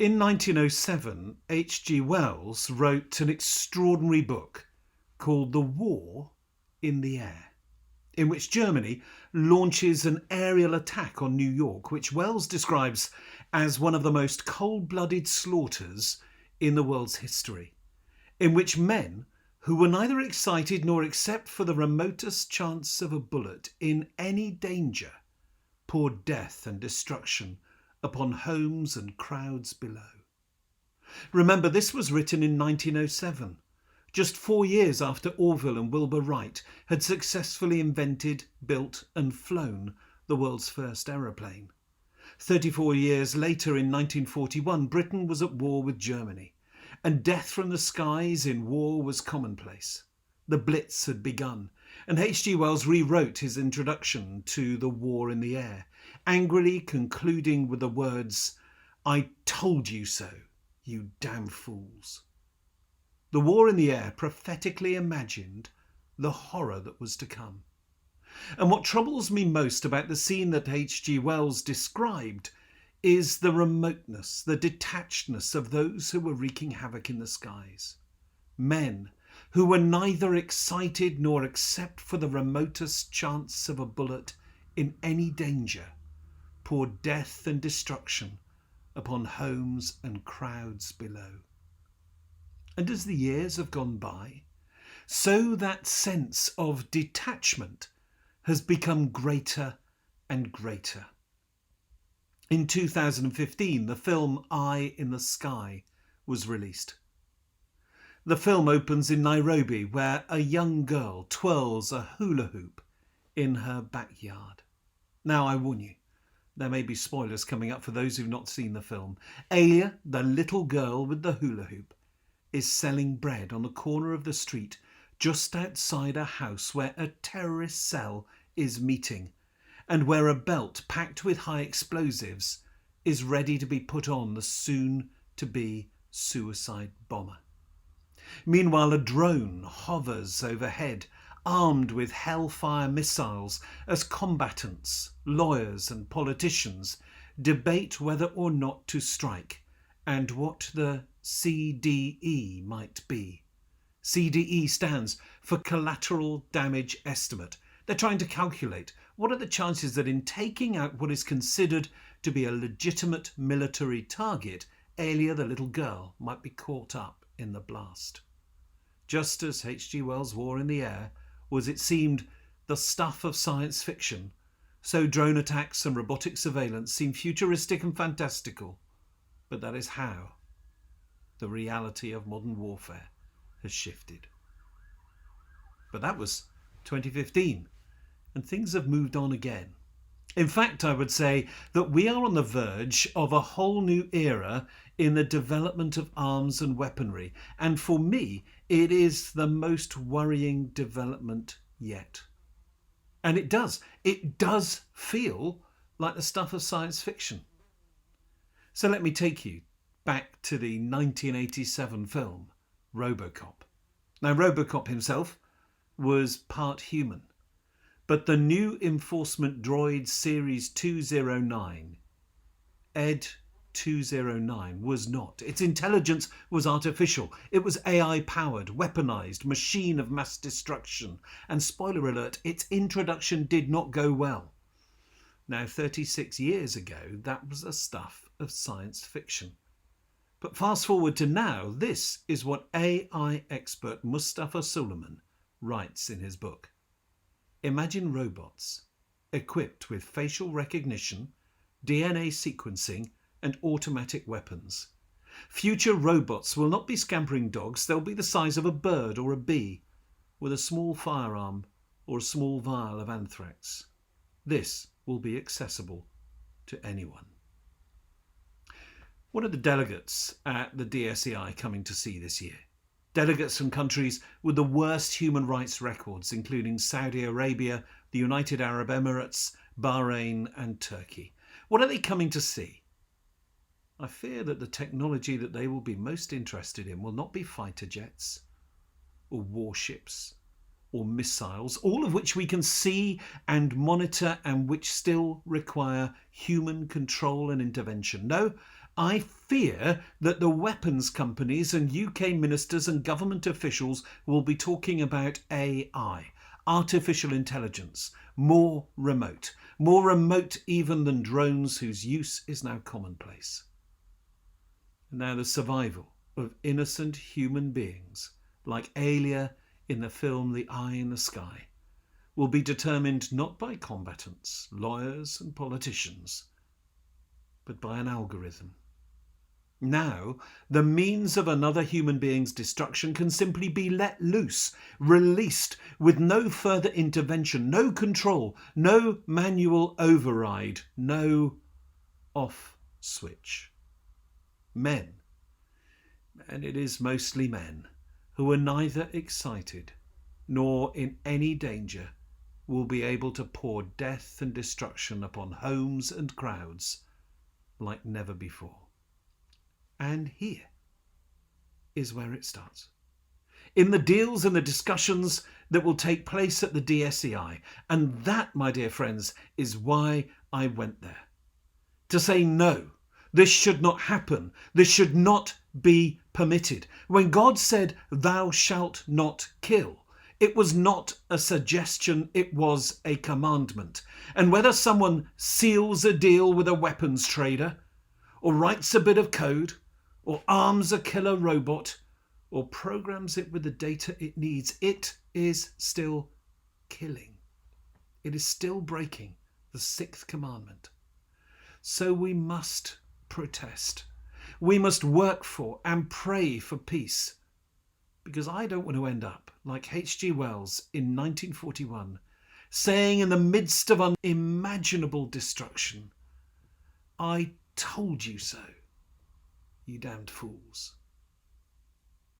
In 1907, H.G. Wells wrote an extraordinary book called The War in the Air, in which Germany launches an aerial attack on New York, which Wells describes as one of the most cold-blooded slaughters in the world's history, in which men who were neither excited nor except for the remotest chance of a bullet in any danger poured death and destruction upon homes and crowds below. Remember, this was written in 1907, just 4 years after Orville and Wilbur Wright had successfully invented, built and flown the world's first aeroplane. 34 years later, in 1941, Britain was at war with Germany, and death from the skies in war was commonplace. The Blitz had begun, and H.G. Wells rewrote his introduction to The War in the Air, angrily concluding with the words, "I told you so, you damn fools." The War in the Air prophetically imagined the horror that was to come. And what troubles me most about the scene that H.G. Wells described is the remoteness, the detachedness of those who were wreaking havoc in the skies. Men who were neither excited nor except for the remotest chance of a bullet in any danger poured death and destruction upon homes and crowds below. And as the years have gone by, so that sense of detachment has become greater and greater. In 2015, the film Eye in the Sky was released. The film opens in Nairobi, where a young girl twirls a hula hoop in her backyard. Now, I warn you, there may be spoilers coming up for those who've not seen the film. Alia, the little girl with the hula hoop, is selling bread on the corner of the street just outside a house where a terrorist cell is meeting, and where a belt packed with high explosives is ready to be put on the soon-to-be suicide bomber. Meanwhile, a drone hovers overhead, armed with Hellfire missiles, as combatants, lawyers and politicians debate whether or not to strike and what the CDE might be. CDE stands for Collateral Damage Estimate. They're trying to calculate what are the chances that in taking out what is considered to be a legitimate military target, Alia, the little girl, might be caught up in the blast. Just as H.G. Wells' War in the Air was, it seemed, the stuff of science fiction, so drone attacks and robotic surveillance seem futuristic and fantastical. But that is how the reality of modern warfare has shifted. But that was 2015, and things have moved on again. In fact, I would say that we are on the verge of a whole new era in the development of arms and weaponry, and for me, it is the most worrying development yet. And it does feel like the stuff of science fiction. So let me take you back to the 1987 film RoboCop. Now, RoboCop himself was part human, but the new enforcement droid Series 209, Ed 209, was not. Its intelligence was artificial. It was AI-powered, weaponized, machine of mass destruction. And spoiler alert, its introduction did not go well. Now, 36 years ago, that was the stuff of science fiction. But fast forward to now, this is what AI expert Mustafa Suleiman writes in his book. Imagine robots equipped with facial recognition, DNA sequencing, and automatic weapons. Future robots will not be scampering dogs, they'll be the size of a bird or a bee, with a small firearm or a small vial of anthrax. This will be accessible to anyone. What are the delegates at the DSEI coming to see this year? Delegates from countries with the worst human rights records, including Saudi Arabia, the United Arab Emirates, Bahrain and Turkey. What are they coming to see? I fear that the technology that they will be most interested in will not be fighter jets or warships or missiles, all of which we can see and monitor and which still require human control and intervention. No, I fear that the weapons companies and UK ministers and government officials will be talking about AI, artificial intelligence, more remote even than drones whose use is now commonplace. Now the survival of innocent human beings, like Alia in the film The Eye in the Sky, will be determined not by combatants, lawyers and politicians, but by an algorithm. Now, the means of another human being's destruction can simply be let loose, released, with no further intervention, no control, no manual override, no off switch. Men, and it is mostly men, who are neither excited nor in any danger, will be able to pour death and destruction upon homes and crowds like never before. And here is where it starts. In the deals and the discussions that will take place at the DSEI. And that, my dear friends, is why I went there. To say no, this should not happen. This should not be permitted. When God said, "Thou shalt not kill," it was not a suggestion, it was a commandment. And whether someone seals a deal with a weapons trader, or writes a bit of code, or arms a killer robot, or programs it with the data it needs, it is still killing. It is still breaking the sixth commandment. So we must protest. We must work for and pray for peace. Because I don't want to end up like H.G. Wells in 1941, saying in the midst of unimaginable destruction, "I told you so, you damned fools."